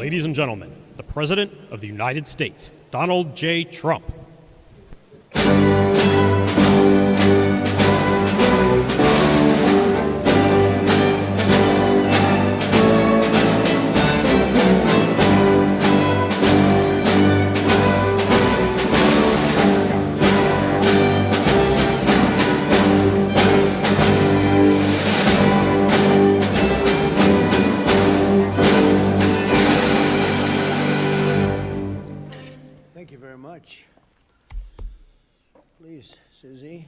ladies and gentlemen, the President of the United States, Donald J. Trump. Please, Susie.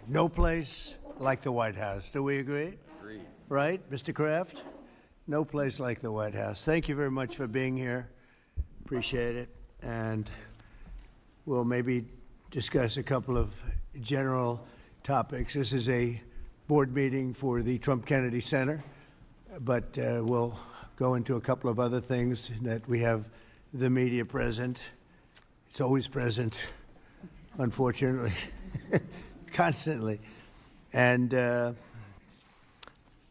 No place like the White House. Do we agree? Agreed. Right, Mr. Kraft? No place like the White House. Thank you very much for being here. Appreciate it. And we'll maybe discuss a couple of general topics. This is a board meeting for the Trump Kennedy Center, but we'll go into a couple of other things that we have the media present. It's always present, unfortunately, constantly. And I'll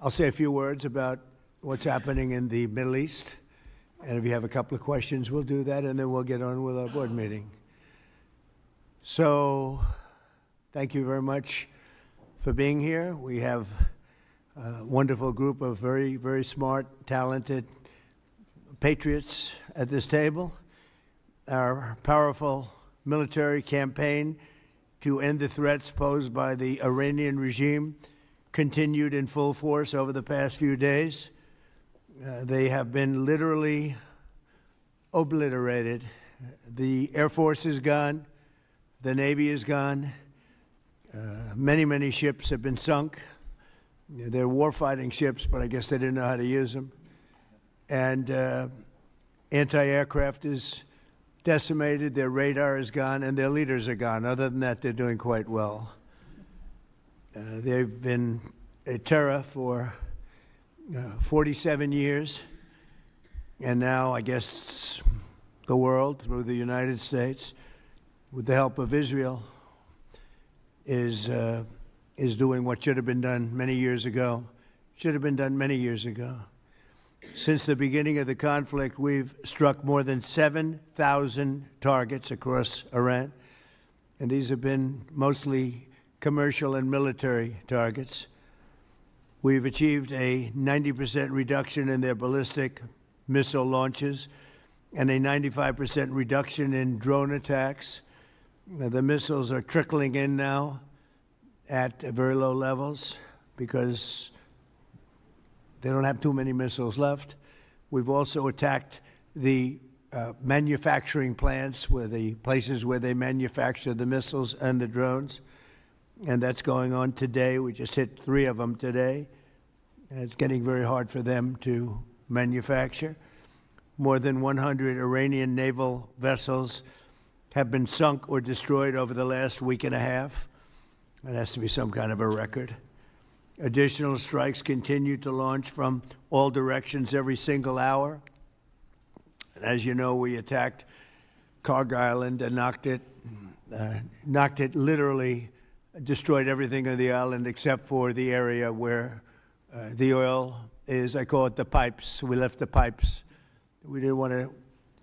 say a few words about what's happening in the Middle East. And if you have a couple of questions, we'll do that, and then we'll get on with our board meeting. So thank you very much for being here. We have a wonderful group of very, very smart, talented patriots at this table. Our powerful military campaign to end the threats posed by the Iranian regime continued in full force over the past few days. They have been literally obliterated. The Air Force is gone. The Navy is gone. Many, many ships have been sunk. They're war-fighting ships, but I guess they didn't know how to use them. And anti-aircraft is decimated, their radar is gone, and their leaders are gone. Other than that, they're doing quite well. They've been a terror for 47 years, and now I guess the world, through the United States, with the help of Israel, is doing what should have been done many years ago. Should have been done many years ago. Since the beginning of the conflict, we've struck more than 7,000 targets across Iran, and these have been mostly commercial and military targets. We've achieved a 90% reduction in their ballistic missile launches and a 95% reduction in drone attacks. The missiles are trickling in now at very low levels because they don't have too many missiles left. We've also attacked the manufacturing plants, the places where they manufacture the missiles and the drones, and that's going on today. We just hit 3 of them today. And it's getting very hard for them to manufacture. More than 100 Iranian naval vessels have been sunk or destroyed over the last week and a half. That has to be some kind of a record. Additional strikes continue to launch from all directions every single hour. And as you know, we attacked Karg Island and knocked it literally, destroyed everything on the island except for the area where the oil is. I call it the pipes. We left the pipes. We didn't want to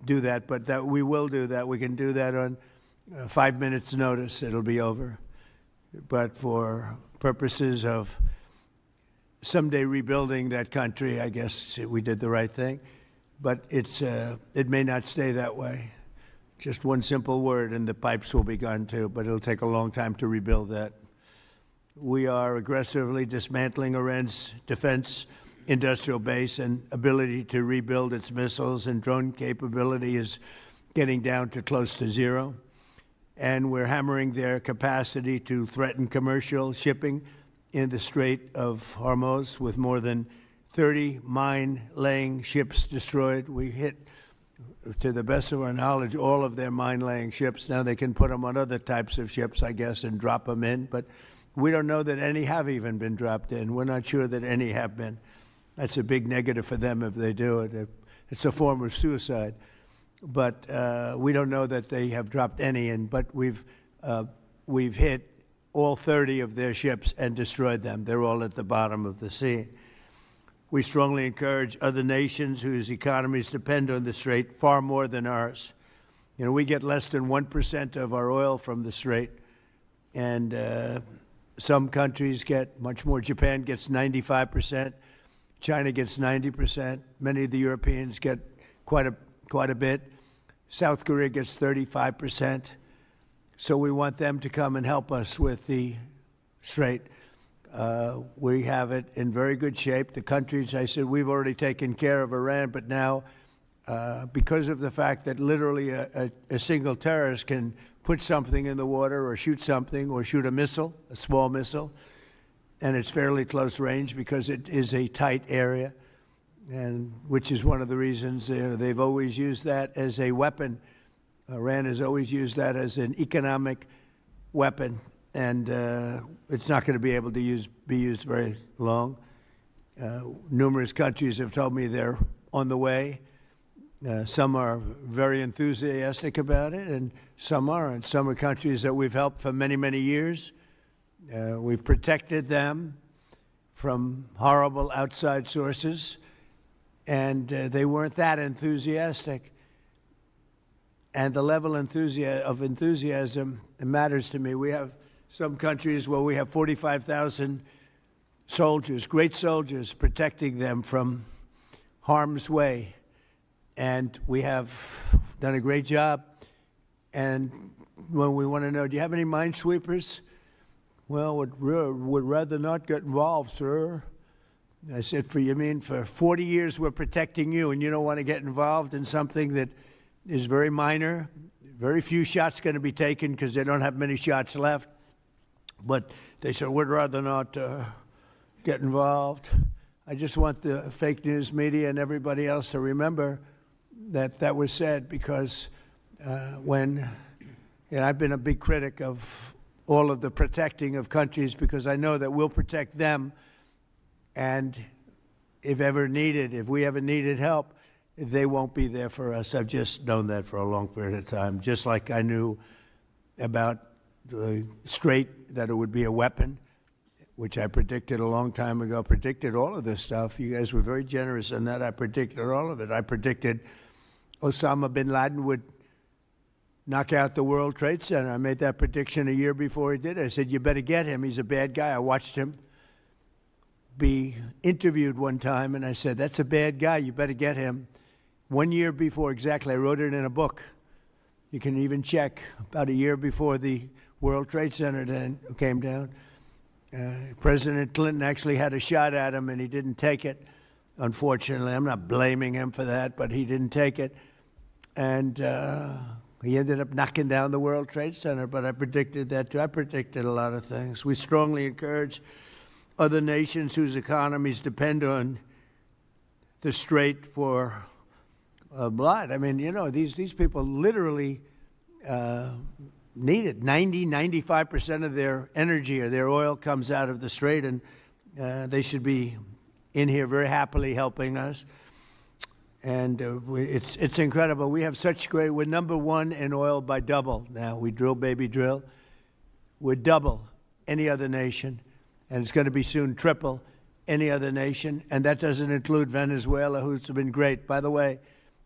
do that, but that we will do that. We can do that on 5 minutes' notice. It'll be over. But for purposes of someday rebuilding that country, I guess we did the right thing. But it may not stay that way. Just one simple word and the pipes will be gone too, but it'll take a long time to rebuild that. We are aggressively dismantling Iran's defense industrial base, and ability to rebuild its missiles and drone capability is getting down to close to zero. And we're hammering their capacity to threaten commercial shipping in the Strait of Hormuz, with more than 30 mine-laying ships destroyed. We hit, to the best of our knowledge, all of their mine-laying ships. Now they can put them on other types of ships, I guess, and drop them in. But we don't know that any have even been dropped in. We're not sure that any have been. That's a big negative for them if they do it. It's a form of suicide. But we don't know that they have dropped any in. But we've hit all 30 of their ships and destroyed them. They're all at the bottom of the sea. We strongly encourage other nations whose economies depend on the Strait far more than ours. You know, we get less than 1% of our oil from the Strait, and some countries get much more. Japan gets 95%. China gets 90%. Many of the Europeans get quite a bit. South Korea gets 35%. So we want them to come and help us with the Strait. We have it in very good shape. The countries, I said, we've already taken care of Iran, but now, because of the fact that literally a single terrorist can put something in the water or shoot something or shoot a missile, a small missile, and it's fairly close range because it is a tight area, and which is one of the reasons they've always used that as a weapon. Iran has always used that as an economic weapon, and it's not going to be able to be used very long. Numerous countries have told me they're on the way. Some are very enthusiastic about it, and some aren't. Some are countries that we've helped for many, many years. We've protected them from horrible outside sources, and they weren't that enthusiastic. And the level of enthusiasm matters to me. We have some countries where we have 45,000 soldiers, great soldiers, protecting them from harm's way. And we have done a great job. And when we want to know, do you have any minesweepers? Well, would rather not get involved, sir. I said, for 40 years we're protecting you, and you don't want to get involved in something that is very minor. Very few shots going to be taken because they don't have many shots left. But they said, we'd rather not get involved. I just want the fake news media and everybody else to remember that was said, because I've been a big critic of all of the protecting of countries, because I know that we'll protect them, and if we ever needed help, they won't be there for us. I've just known that for a long period of time, just like I knew about the Strait, that it would be a weapon, which I predicted a long time ago, predicted all of this stuff. You guys were very generous in that. I predicted all of it. I predicted Osama bin Laden would knock out the World Trade Center. I made that prediction a year before he did it. I said, you better get him. He's a bad guy. I watched him be interviewed one time, and I said, that's a bad guy. You better get him. 1 year before, exactly. I wrote it in a book. You can even check. About a year before the World Trade Center then came down, President Clinton actually had a shot at him, and he didn't take it. Unfortunately, I'm not blaming him for that, but he didn't take it. And he ended up knocking down the World Trade Center, but I predicted that too. I predicted a lot of things. We strongly encourage other nations whose economies depend on the Strait for blood. I mean, these people literally need it. 95% of their energy or their oil comes out of the Strait, and they should be in here very happily helping us. And it's incredible. We have we're number one in oil by double now. We drill, baby, drill. We're double any other nation, and it's going to be soon triple any other nation, and that doesn't include Venezuela, who's been great. By the way,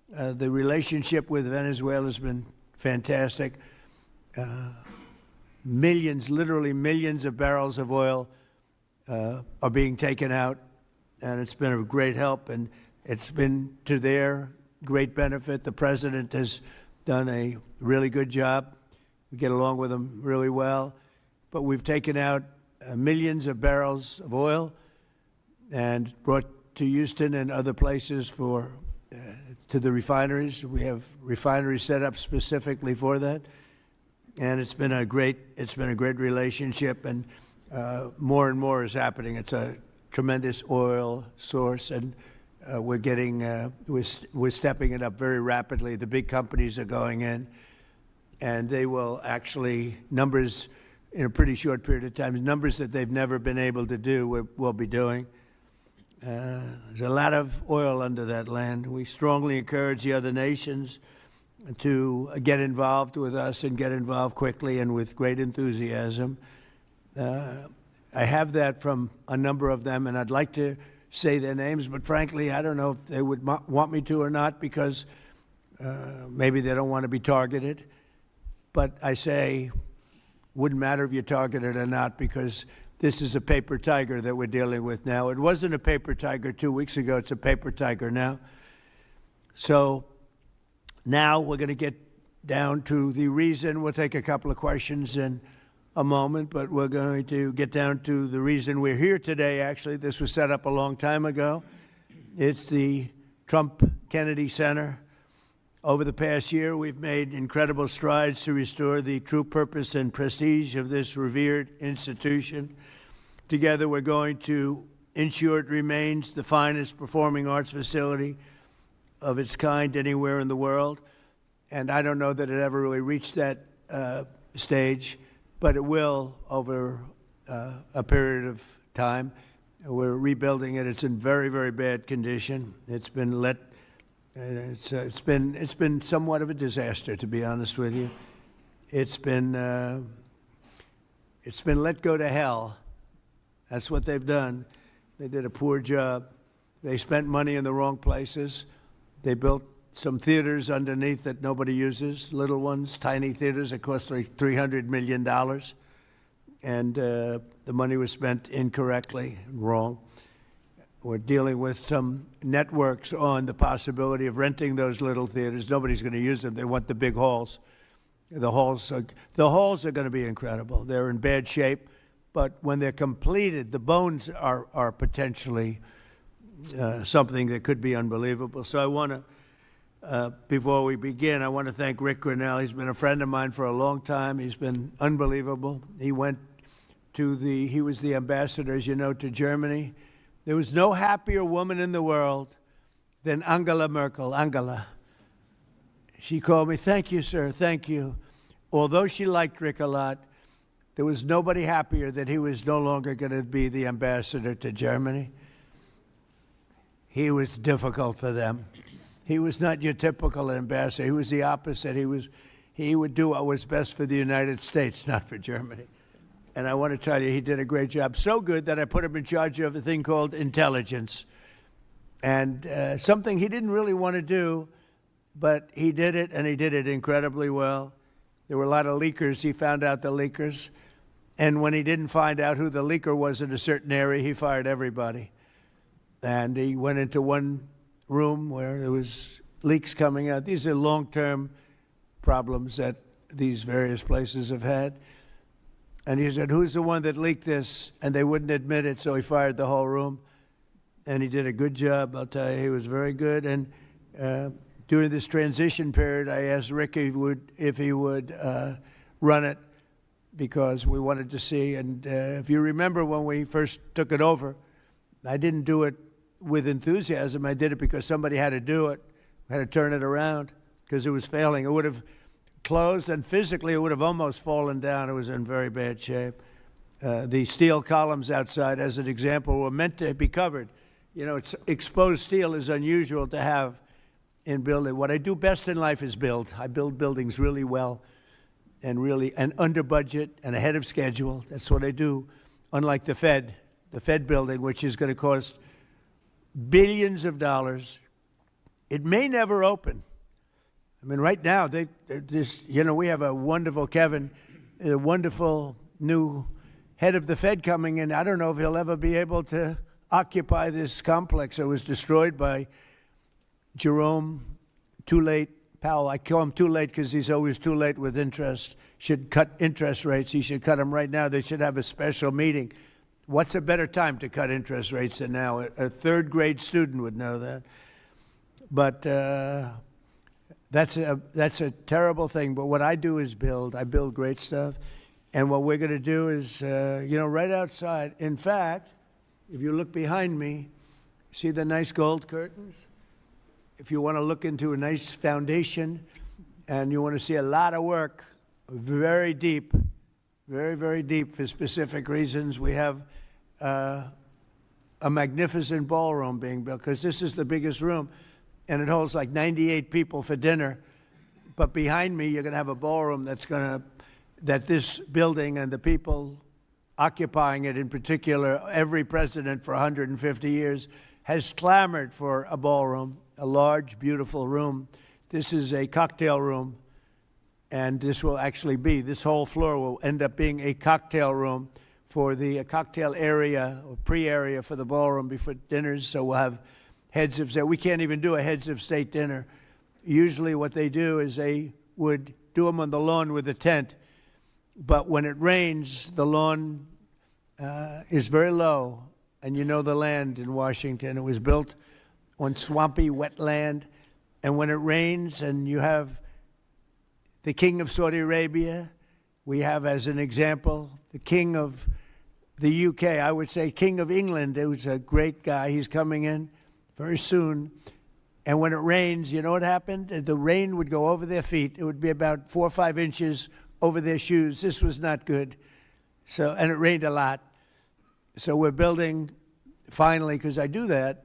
the relationship with Venezuela has been fantastic. Literally millions of barrels of oil are being taken out, and it's been a great help, and it's been to their great benefit. The president has done a really good job. We get along with him really well. But we've taken out millions of barrels of oil and brought to Houston and other places to the refineries. We have refineries set up specifically for that. And it's been a great relationship, and more and more is happening. It's a tremendous oil source, and we're stepping it up very rapidly. The big companies are going in, and they will actually, numbers in a pretty short period of time, numbers that they've never been able to do, we'll be doing. There's a lot of oil under that land. We strongly encourage the other nations to get involved with us and get involved quickly and with great enthusiasm. I have that from a number of them, and I'd like to say their names, but frankly, I don't know if they would want me to or not, because maybe they don't want to be targeted. But I say, wouldn't matter if you're targeted or not, because this is a paper tiger that we're dealing with now. It wasn't a paper tiger 2 weeks ago. It's a paper tiger now. So now we're going to get down to the reason. We'll take a couple of questions in a moment, but we're going to get down to the reason we're here today. Actually, this was set up a long time ago. It's the Trump Kennedy Center. Over the past year, we've made incredible strides to restore the true purpose and prestige of this revered institution. Together, we're going to ensure it remains the finest performing arts facility of its kind anywhere in the world. And I don't know that it ever really reached that stage, but it will over a period of time. We're rebuilding it. It's in very, very bad condition. It's been it's been somewhat of a disaster, to be honest with you. It's been let go to hell. That's what they've done. They did a poor job. They spent money in the wrong places. They built some theaters underneath that nobody uses, little ones, tiny theaters that cost $300 million. And the money was spent incorrectly, wrong. We're dealing with some networks on the possibility of renting those little theaters. Nobody's going to use them. They want the big halls. The halls are going to be incredible. They're in bad shape, but when they're completed, the bones are potentially something that could be unbelievable. So I want to, before we begin, I want to thank Rick Grinnell. He's been a friend of mine for a long time. He's been unbelievable. He was the ambassador, as you know, to Germany. There was no happier woman in the world than Angela Merkel. Angela. She called me, "Thank you, sir, thank you." Although she liked Rick a lot, there was nobody happier that he was no longer going to be the ambassador to Germany. He was difficult for them. He was not your typical ambassador. He was the opposite. He would do what was best for the United States, not for Germany. And I want to tell you, he did a great job. So good that I put him in charge of a thing called intelligence. And something he didn't really want to do, but he did it, and he did it incredibly well. There were a lot of leakers. He found out the leakers. And when he didn't find out who the leaker was in a certain area, he fired everybody. And he went into one room where there was leaks coming out. These are long-term problems that these various places have had. And he said, "Who's the one that leaked this?" And they wouldn't admit it, so he fired the whole room. And he did a good job, I'll tell you. He was very good. And during this transition period, I asked Rick if he would run it, because we wanted to see. And if you remember when we first took it over, I didn't do it with enthusiasm. I did it because somebody had to do it. I had to turn it around because it was failing. It would have closed, and physically it would have almost fallen down. It was in very bad shape. The steel columns outside, as an example, were meant to be covered. You know, exposed steel is unusual to have in building. What I do best in life is build. I build buildings really well and under budget and ahead of schedule. That's what I do, unlike the Fed building, which is going to cost billions of dollars. It may never open. I mean, right now, we have a wonderful Kevin, a wonderful new head of the Fed coming in. I don't know if he'll ever be able to occupy this complex that was destroyed by Jerome Too Late Powell. I call him Too Late because he's always too late with interest. Should cut interest rates. He should cut them right now. They should have a special meeting. What's a better time to cut interest rates than now? A third grade student would know that. But that's a terrible thing. But what I do is build. I build great stuff. And what we're going to do is, right outside. In fact, if you look behind me, see the nice gold curtains? If you want to look into a nice foundation and you want to see a lot of work, very deep, very, very deep for specific reasons, we have a magnificent ballroom being built, because this is the biggest room, and it holds like 98 people for dinner. But behind me, you're going to have a ballroom that this building and the people occupying it in particular, every president for 150 years has clamored for a ballroom, a large, beautiful room. This is a cocktail room, and this will actually be, this whole floor will end up being a cocktail room for the cocktail area or pre-area for the ballroom before dinners. So we'll have heads of state. We can't even do a heads of state dinner. Usually what they do is they would do them on the lawn with a tent. But when it rains, the lawn is very low. And you know the land in Washington. It was built on swampy, wet land. And when it rains and you have the king of Saudi Arabia, we have as an example the king of the UK, I would say king of England, who's a great guy. He's coming in very soon. And when it rains, you know what happened? The rain would go over their feet. It would be about 4 or 5 inches over their shoes. This was not good. So, and it rained a lot. So we're building, finally, because I do that.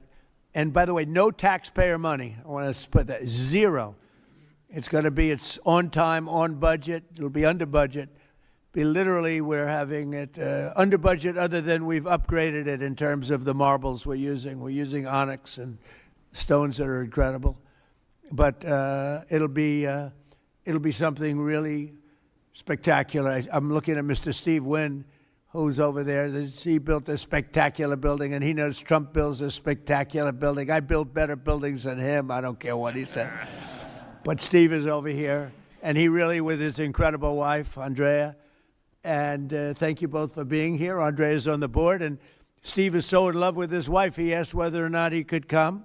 And by the way, no taxpayer money. I want to put that, zero. It's going to be, it's on time, on budget. It'll be under budget. Be literally, we're having it under budget other than we've upgraded it in terms of the marbles we're using. We're using onyx and stones that are incredible. But it'll be something really spectacular. I'm looking at Mr. Steve Wynn, who's over there. He built a spectacular building, and he knows Trump builds a spectacular building. I build better buildings than him. I don't care what he said. But Steve is over here, and he really, with his incredible wife, Andrea, and thank you both for being here. Andrea's on the board, and Steve is so in love with his wife, he asked whether or not he could come.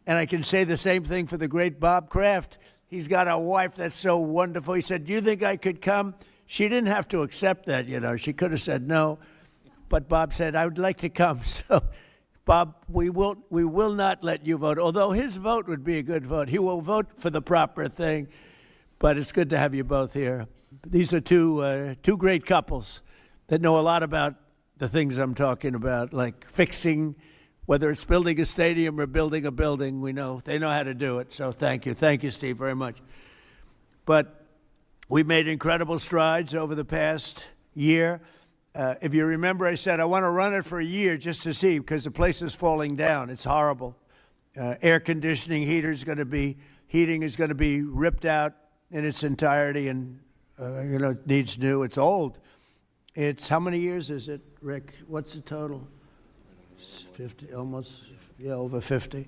And I can say the same thing for the great Bob Kraft. He's got a wife that's so wonderful. He said, do you think I could come? She didn't have to accept that, you know. She could have said no. But Bob said, I would like to come. So, Bob, we will not let you vote, although his vote would be a good vote. He will vote for the proper thing. But it's good to have you both here. These are two great couples that know a lot about the things I'm talking about, like fixing, whether it's building a stadium or building a building. We know they know how to do it. So thank you, Steve, very much. But we've made incredible strides over the past year. If you remember, I said I want to run it for a year just to see, because the place is falling down. It's horrible. Air conditioning, heating is going to be ripped out in its entirety, and it needs new. It's old. It's, how many years is it, Rick? What's the total? 50, almost, yeah, over 50.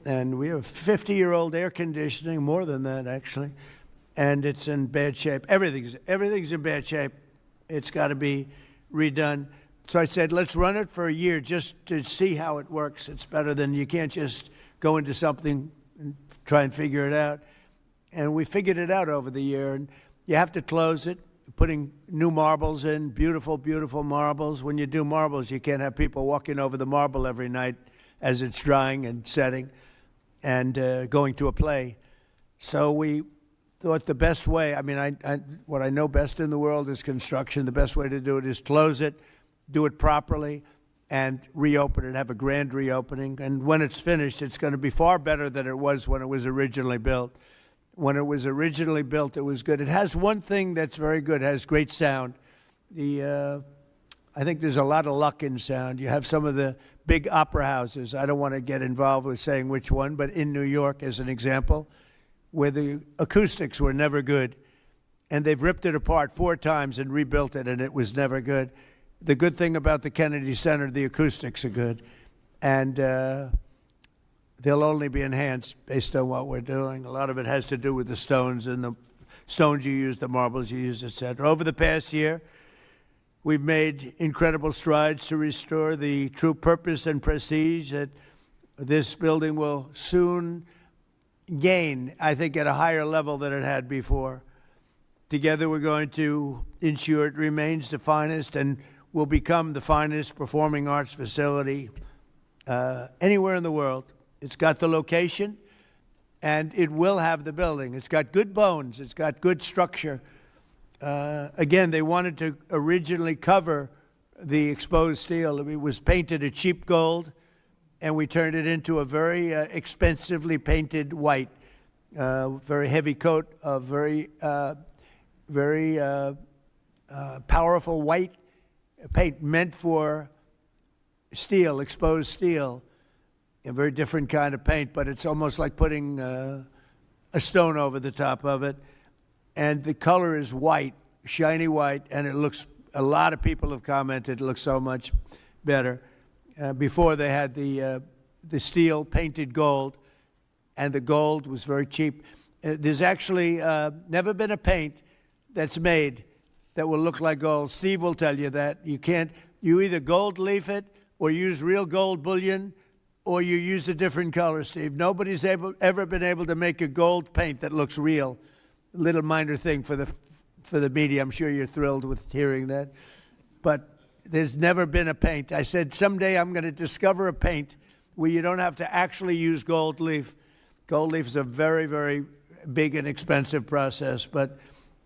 And we have 50-year-old air conditioning, more than that, actually. And it's in bad shape. Everything's in bad shape. It's got to be redone. So I said, let's run it for a year just to see how it works. It's better than, you can't just go into something and try and figure it out. And we figured it out over the year. And you have to close it, putting new marbles in, beautiful, beautiful marbles. When you do marbles, you can't have people walking over the marble every night as it's drying and setting and going to a play. So we thought the best way, what I know best in the world is construction. The best way to do it is close it, do it properly, and reopen it, have a grand reopening. And when it's finished, it's going to be far better than it was when it was originally built. When it was originally built, it was good. It has one thing that's very good. It has great sound. I think there's a lot of luck in sound. You have some of the big opera houses. I don't want to get involved with saying which one, but in New York, as an example, where the acoustics were never good, and they've ripped it apart 4 times and rebuilt it, and it was never good. The good thing about the Kennedy Center, the acoustics are good, and they'll only be enhanced based on what we're doing. A lot of it has to do with the stones and the stones you use, the marbles you use, etc. Over the past year, we've made incredible strides to restore the true purpose and prestige that this building will soon gain, I think, at a higher level than it had before. Together, we're going to ensure it remains the finest and will become the finest performing arts facility anywhere in the world. It's got the location, and it will have the building. It's got good bones. It's got good structure. Again, they wanted to originally cover the exposed steel. It was painted a cheap gold, and we turned it into a very expensively painted white, very heavy coat of very powerful white paint meant for steel, exposed steel, a very different kind of paint, but it's almost like putting a stone over the top of it. And the color is white, shiny white, and it looks, a lot of people have commented, it looks so much better. Before they had the steel painted gold, and the gold was very cheap. There's actually never been a paint that's made that will look like gold. Steve will tell you that. You either gold leaf it or use real gold bullion, or you use a different color, Steve. Nobody's ever been able to make a gold paint that looks real. A little minor thing for the media. I'm sure you're thrilled with hearing that. But there's never been a paint. I said, someday I'm going to discover a paint where you don't have to actually use gold leaf. Gold leaf is a very, very big and expensive process, but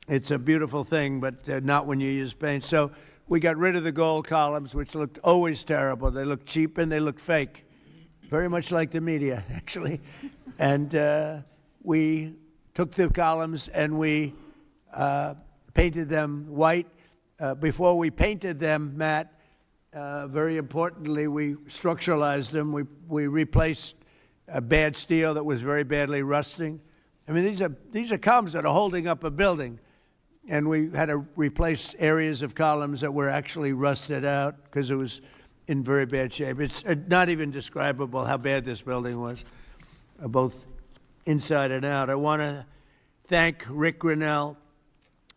it's a beautiful thing, but not when you use paint. So we got rid of the gold columns, which looked always terrible. They looked cheap and they looked fake, very much like the media, actually. And we took the columns and we painted them white. Before we painted them matte, very importantly, we structuralized them. We replaced bad steel that was very badly rusting. I mean, these are columns that are holding up a building, and we had to replace areas of columns that were actually rusted out because it was in very bad shape. It's not even describable how bad this building was, both inside and out. I want to thank Rick Grinnell,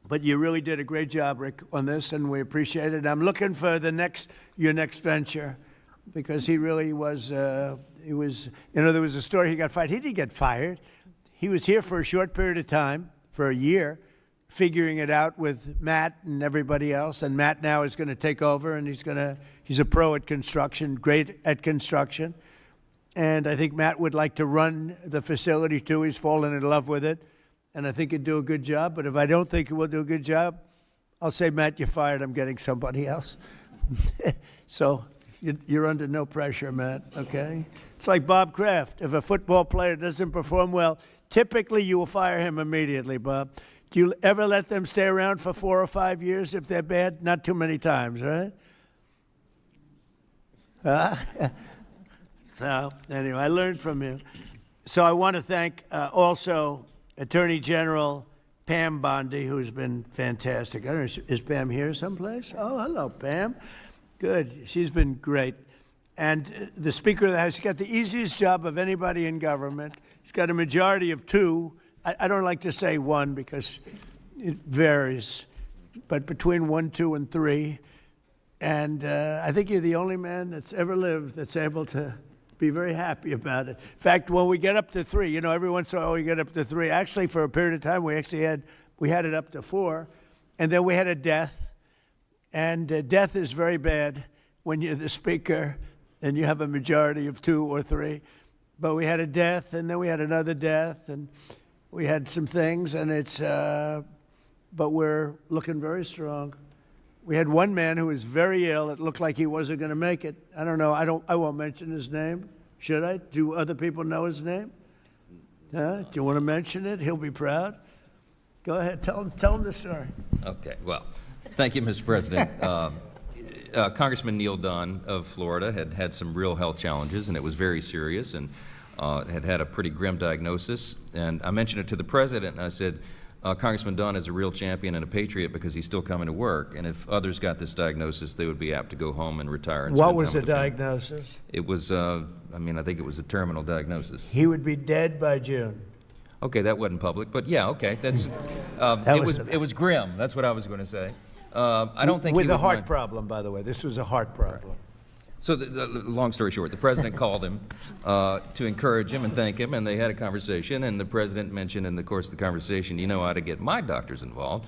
but you really did a great job, Rick, on this, and we appreciate it. I'm looking for your next venture, because he really was, there was a story he got fired. He didn't get fired. He was here for a short period of time, for a year, figuring it out with Matt and everybody else. And Matt now is going to take over, and he's a pro at construction, great at construction. And I think Matt would like to run the facility too. He's fallen in love with it. And I think he'd do a good job. But if I don't think he will do a good job, I'll say, Matt, you're fired. I'm getting somebody else. So you're under no pressure, Matt, okay? It's like Bob Kraft. If a football player doesn't perform well, typically you will fire him immediately, Bob. Do you ever let them stay around for 4 or 5 years if they're bad? Not too many times, right? So anyway, I learned from you. So I want to thank also Attorney General Pam Bondi, who's been fantastic. I don't know, is Pam here someplace? Oh, hello, Pam. Good. She's been great. And the Speaker of the House, he's got the easiest job of anybody in government. He's got a majority of 2. I don't like to say 1 because it varies, but between 1, 2, and 3. And I think you're the only man that's ever lived that's able to be very happy about it. In fact, when we get up to 3, every once in a while we get up to 3. Actually, for a period of time, we had it up to 4, and then we had a death. And death is very bad when you're the Speaker and you have a majority of 2 or 3. But we had a death, and then we had another death, and we had some things, and but we're looking very strong. We had one man who was very ill. It looked like he wasn't going to make it. I don't know. I won't mention his name. Should I? Do other people know his name? Do you want to mention it? He'll be proud. Go ahead. Tell him the story. Okay. Well, thank you, Mr. President. Congressman Neil Dunn of Florida had some real health challenges, and it was very serious, and had a pretty grim diagnosis. And I mentioned it to the President, and I said, Congressman Dunn is a real champion and a patriot because he's still coming to work, and if others got this diagnosis, they would be apt to go home and retire. And what was the diagnosis? It was, I think it was a terminal diagnosis. He would be dead by June. Okay, that wasn't public, but yeah, okay, that's, it was grim, that's what I was going to say. I don't think with a heart problem, by the way. This was a heart problem. So the long story short, the President called him to encourage him and thank him, and they had a conversation, and the President mentioned in the course of the conversation, I ought to get my doctors involved,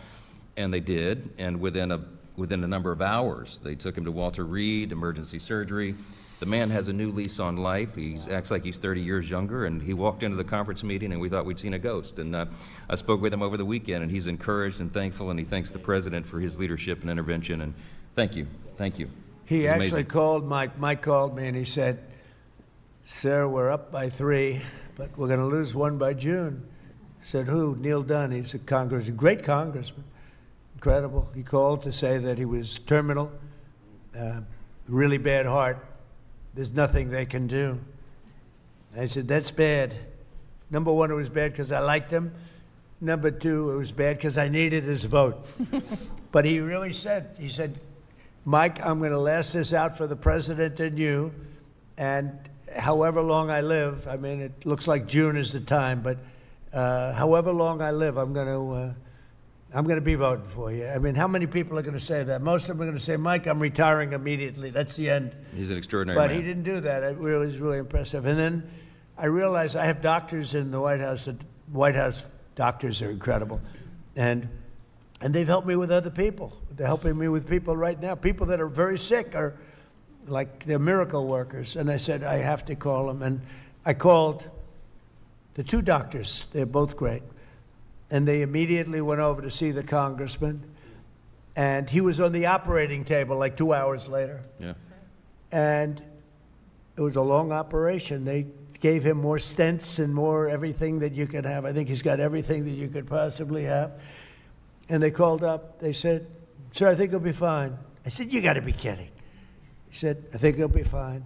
and they did, and within a number of hours, they took him to Walter Reed Emergency Surgery. The man has a new lease on life. He acts like he's 30 years younger, and he walked into the conference meeting, and we thought we'd seen a ghost. And I spoke with him over the weekend, and he's encouraged and thankful, and he thanks the President for his leadership and intervention, and thank you. He actually called Mike. Mike called me, and he said, sir, we're up by 3, but we're going to lose 1 by June. I said, who? Neil Dunn. He's a great congressman. Incredible. He called to say that he was terminal, really bad heart. There's nothing they can do. I said, that's bad. Number one, it was bad because I liked him. Number two, it was bad because I needed his vote. But he really said, he said, Mike, I'm going to last this out for the president and you, and however long I live, I mean, it looks like June is the time, but however long I live, I'm going to be voting for you. I mean, how many people are going to say that? Most of them are going to say, Mike, I'm retiring immediately. That's the end. He's an extraordinary But man. he didn't do that. It was really impressive. And then I realized I have doctors in the White House. The White House doctors are incredible. And they've helped me with other people. They're helping me with people right now. People that are very sick are like they're miracle workers. And I said, I have to call them. And I called the two doctors. They're both great. And they immediately went over to see the congressman. And he was on the operating table like 2 hours later. Yeah. And it was a long operation. They gave him more stents and more everything that you could have. I think he's got everything that you could possibly have. And they called up. They said, sir, I think he'll be fine. I said, you got to be kidding. He said, I think he'll be fine.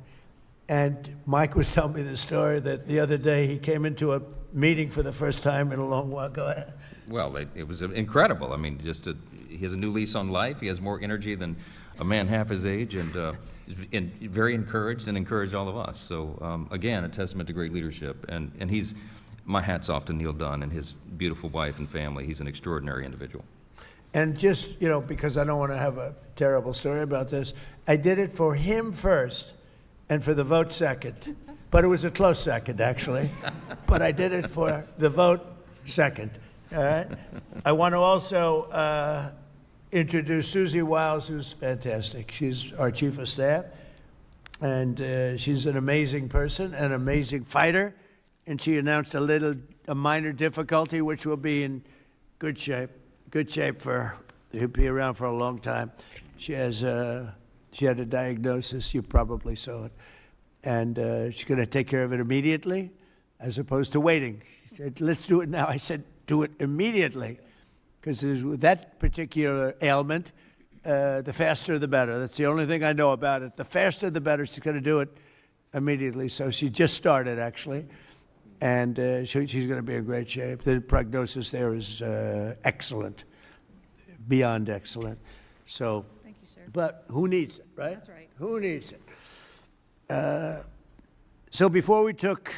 And Mike was telling me the story that the other day he came into a meeting for the first time in a long while. Go ahead. Well, it was incredible. I mean, he has a new lease on life. He has more energy than a man half his age, and very encouraged and encouraged all of us. So, again, a testament to great leadership. And he's, my hat's off to Neil Dunn and his beautiful wife and family. He's an extraordinary individual. And just, you know, because I don't want to have a terrible story about this, I did it for him first and for the vote second. But it was a close second, actually. But I did it for the vote second. All right? I want to also introduce Susie Wiles, who's fantastic. She's our chief of staff. And she's an amazing person, an amazing fighter. And she announced a minor difficulty, which will be in good shape. Good shape for, he'll be around for a long time. She had a diagnosis, you probably saw it. And she's going to take care of it immediately, as opposed to waiting. She said, let's do it now. I said, do it immediately. Because with that particular ailment, the faster the better. That's the only thing I know about it. The faster the better. She's going to do it immediately. So she just started, actually. And she's going to be in great shape. The prognosis there is excellent, beyond excellent. So, Thank you, sir. but who needs it, right? That's right. Who needs it? So before we took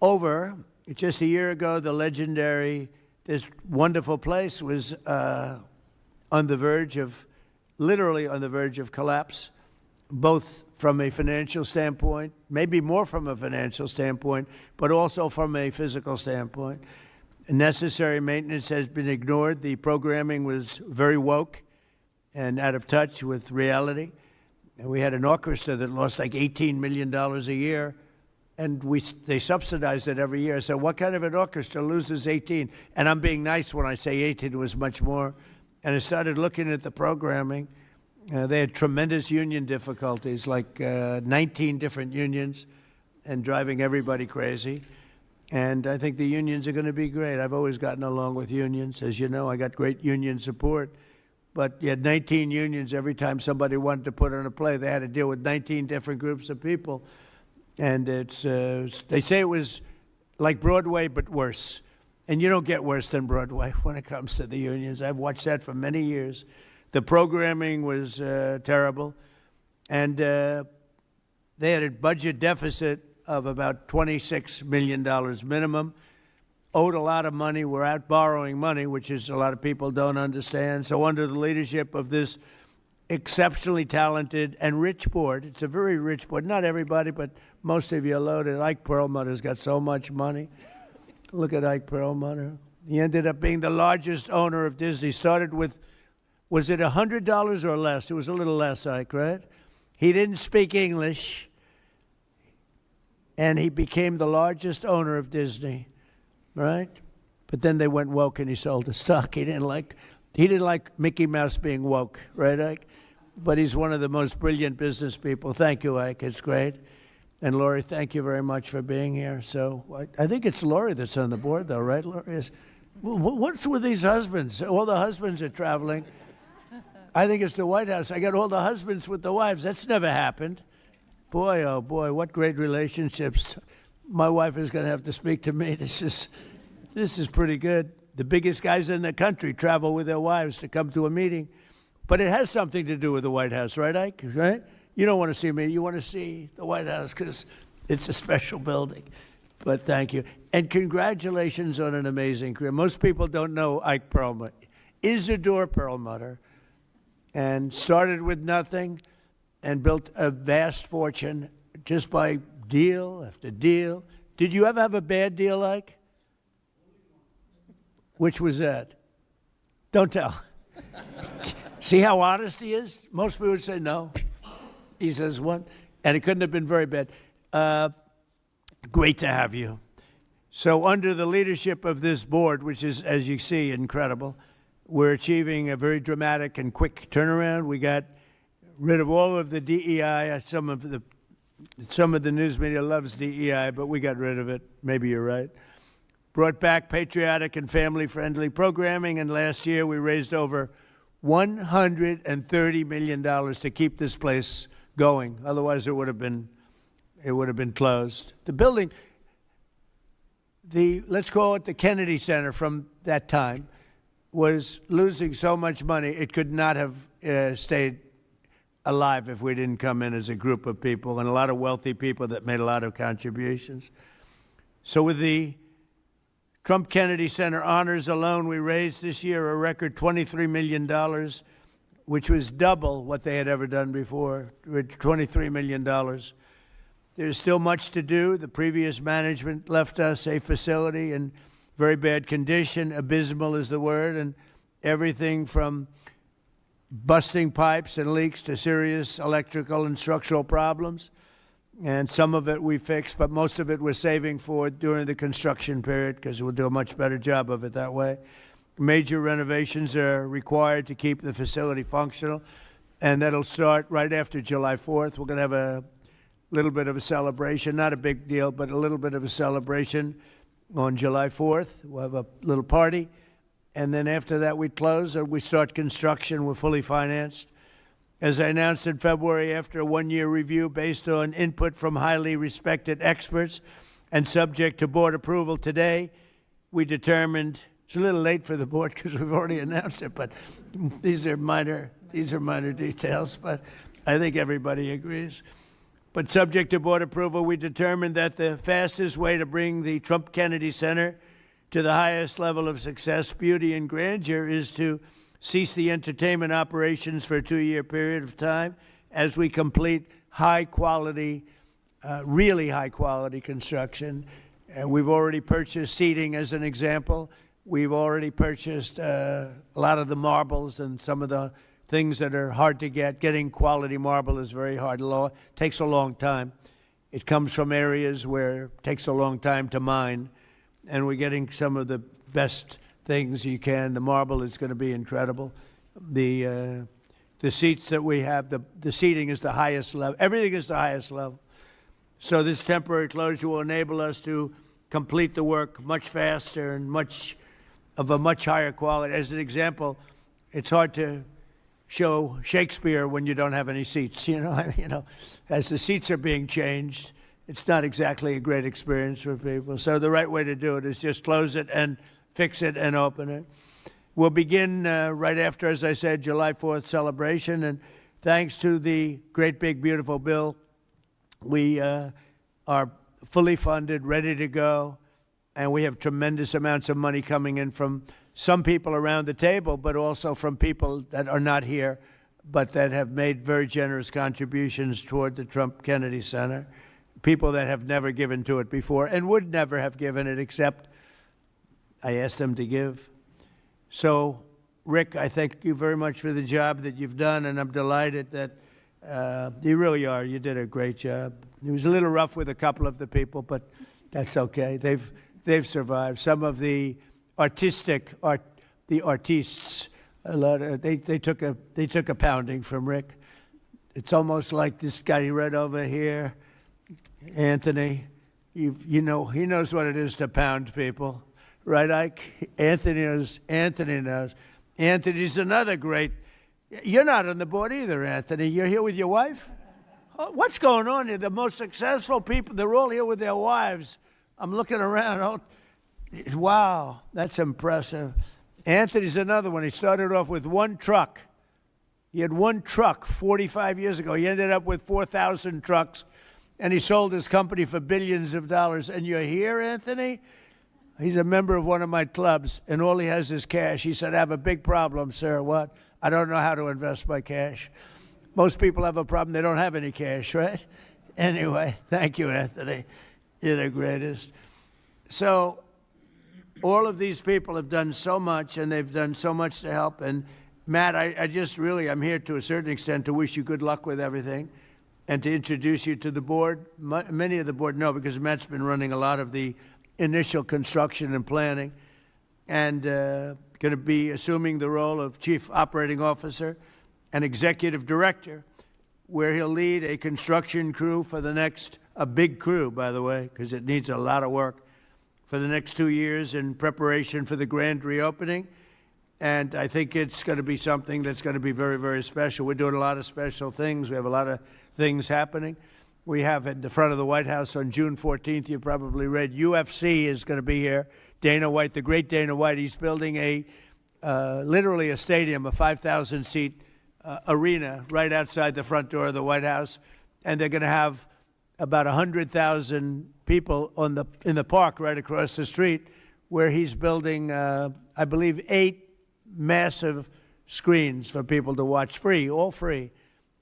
over, just a year ago, the legendary, this wonderful place was on the verge of, literally on the verge of collapse, both from a financial standpoint, maybe more from a financial standpoint, but also from a physical standpoint. Necessary maintenance has been ignored. The programming was very woke and out of touch with reality. And we had an orchestra that lost like $18 million a year, and they subsidized it every year. So what kind of an orchestra loses 18? And I'm being nice when I say 18, it was much more. And I started looking at the programming. They had tremendous union difficulties, like 19 different unions, and driving everybody crazy. And I think the unions are going to be great. I've always gotten along with unions. As you know, I got great union support. But you had 19 unions. Every time somebody wanted to put on a play, they had to deal with 19 different groups of people. And it's they say it was like Broadway, but worse. And you don't get worse than Broadway when it comes to the unions. I've watched that for many years. The programming was terrible, and they had a budget deficit of about $26 million minimum, owed a lot of money, were out borrowing money, which is a lot of people don't understand. So under the leadership of this exceptionally talented and rich board, it's a very rich board, not everybody, but most of you are loaded. Ike Perlmutter's got so much money. Look at Ike Perlmutter. He ended up being the largest owner of Disney. Started with, was it $100 or less? It was a little less, Ike, right? He didn't speak English, and he became the largest owner of Disney, right? But then they went woke, and he sold the stock. He didn't like Mickey Mouse being woke, right, Ike? But he's one of the most brilliant business people. Thank you, Ike. It's great. And Lori, thank you very much for being here. So I think it's Lori that's on the board, though, right, Lori? What's with these husbands? All the husbands are traveling. I think it's the White House. I got all the husbands with the wives. That's never happened. Boy, oh boy, what great relationships. My wife is going to have to speak to me. This is pretty good. The biggest guys in the country travel with their wives to come to a meeting. But it has something to do with the White House, right, Ike? Right? You don't want to see me. You want to see the White House because it's a special building. But thank you. And congratulations on an amazing career. Most people don't know Ike Perlmutter. Isidore Perlmutter. And started with nothing and built a vast fortune just by deal after deal. Did you ever have a bad deal, Ike? Which was that? Don't tell. See how honest he is? Most people would say no. He says one. And it couldn't have been very bad. Great to have you. So under the leadership of this board, which is, as you see, incredible, we're achieving a very dramatic and quick turnaround. We got rid of all of the DEI. Some of the news media loves DEI, but we got rid of it. Maybe you're right. Brought back patriotic and family-friendly programming, and last year we raised over $130 million to keep this place going. Otherwise, it would have been closed. The building, let's call it the Kennedy Center from that time, was losing so much money it could not have stayed alive if we didn't come in as a group of people and a lot of wealthy people that made a lot of contributions. So with the Trump Kennedy Center honors alone, we raised this year a record $23 million, which was double what they had ever done before, $23 million. There's still much to do. The previous management left us a facility in very bad condition. Abysmal is the word, and everything from busting pipes and leaks to serious electrical and structural problems. And some of it we fixed, but most of it we're saving for during the construction period because we'll do a much better job of it that way. Major renovations are required to keep the facility functional, and that'll start right after July 4th. We're going to have a little bit of a celebration, not a big deal, but a little bit of a celebration on July 4th. We'll have a little party, and then after that we close or we start construction. We're fully financed. As I announced in February, after a one-year review based on input from highly respected experts and subject to board approval today, we determined, it's a little late for the board because we've already announced it, but these are minor details, but I think everybody agrees. But subject to board approval, we determined that the fastest way to bring the Trump Kennedy Center to the highest level of success, beauty, and grandeur is to cease the entertainment operations for a 2-year period of time as we complete high-quality, really high-quality construction. We've already purchased seating, as an example. We've already purchased a lot of the marbles and some of the things that are hard to get. Getting quality marble is very hard. It takes a long time. It comes from areas where it takes a long time to mine, and we're getting some of the best things you can. The marble is going to be incredible. The seats that we have, the seating is the highest level. Everything is the highest level. So this temporary closure will enable us to complete the work much faster and much higher quality. As an example, it's hard to show Shakespeare when you don't have any seats. As the seats are being changed, it's not exactly a great experience for people. So the right way to do it is just close it and fix it and open it. We'll begin right after, as I said, July 4th celebration. And thanks to the great, big, beautiful bill, we are fully funded, ready to go. And we have tremendous amounts of money coming in from some people around the table, but also from people that are not here, but that have made very generous contributions toward the Trump Kennedy Center. People that have never given to it before and would never have given it except I asked them to give. So, Rick, I thank you very much for the job that you've done, and I'm delighted that you really are. You did a great job. It was a little rough with a couple of the people, but that's okay. They've survived. Some of the artists, they took a pounding from Rick. It's almost like this guy right over here, Anthony. He knows what it is to pound people. Right, Ike? Anthony knows. Anthony's another great You're not on the board either, Anthony. You're here with your wife? What's going on here? The most successful people, they're all here with their wives. I'm looking around. Wow, that's impressive. Anthony's another one. He started off with one truck. He had one truck 45 years ago. He ended up with 4,000 trucks, and he sold his company for billions of dollars. And you're here, Anthony? He's a member of one of my clubs, and all he has is cash. He said, I have a big problem, sir. What? I don't know how to invest my cash. Most people have a problem. They don't have any cash, right? Anyway, thank you, Anthony. You're the greatest. So all of these people have done so much, and they've done so much to help. And Matt, I just really, I'm here to a certain extent to wish you good luck with everything and to introduce you to the board. Many of the board know because Matt's been running a lot of the initial construction and planning and going to be assuming the role of Chief Operating Officer and Executive Director, where he'll lead a construction crew for the next, a big crew, by the way, because it needs a lot of work, for the next 2 years in preparation for the grand reopening. And I think it's going to be something that's going to be very, very special. We're doing a lot of special things. We have a lot of things happening. We have at the front of the White House on June 14th, you probably read, UFC is going to be here. Dana White, the great Dana White, he's building a, literally a stadium, a 5,000-seat arena right outside the front door of the White House. And they're going to have about 100,000 people in the park right across the street where he's building, I believe, 8 massive screens for people to watch free, all free,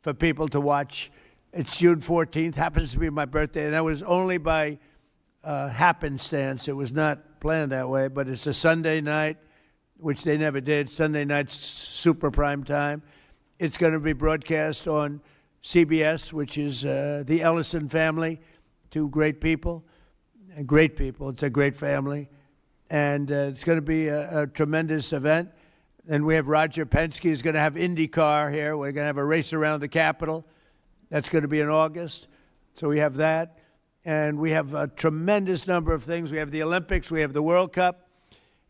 for people to watch. It's June 14th, happens to be my birthday, and that was only by happenstance. It was not planned that way, but it's a Sunday night, which they never did. Sunday night's super prime time. It's going to be broadcast on CBS, which is the Ellison family, 2 great people. Great people. It's a great family. And it's going to be a tremendous event. And we have Roger Penske is going to have IndyCar here. We're going to have a race around the Capitol. That's going to be in August. So we have that. And we have a tremendous number of things. We have the Olympics, we have the World Cup,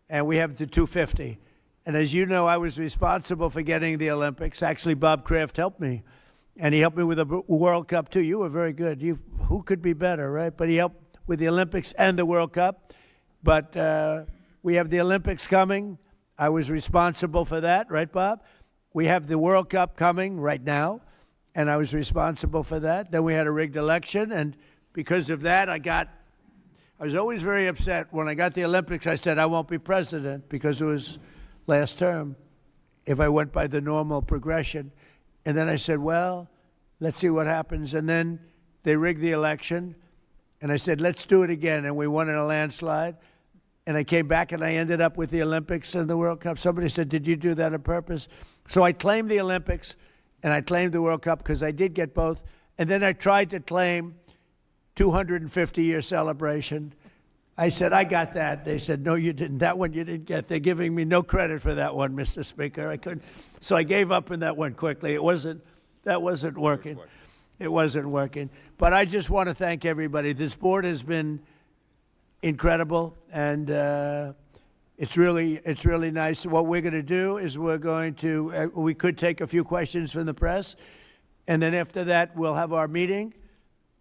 and we have the 250. And as you know, I was responsible for getting the Olympics. Actually, Bob Kraft helped me. And he helped me with the World Cup, too. You were very good. Who could be better, right? But he helped with the Olympics and the World Cup. But we have the Olympics coming. I was responsible for that, right, Bob? We have the World Cup coming right now, and I was responsible for that. Then we had a rigged election, and because of that, I was always very upset. When I got the Olympics, I said I won't be president because it was last term if I went by the normal progression. And then I said, well, let's see what happens. And then they rigged the election, and I said, let's do it again, and we won in a landslide. And I came back and I ended up with the Olympics and the World Cup. Somebody said, did you do that on purpose? So I claimed the Olympics and I claimed the World Cup because I did get both. And then I tried to claim 250-year celebration. I said, I got that. They said, no, you didn't. That one you didn't get. They're giving me no credit for that one, Mr. Speaker. I couldn't. So I gave up on that one quickly. That wasn't working. It wasn't working. But I just want to thank everybody. This board has been incredible, and it's really nice. What we're going to do is we could take a few questions from the press, and then after that we'll have our meeting,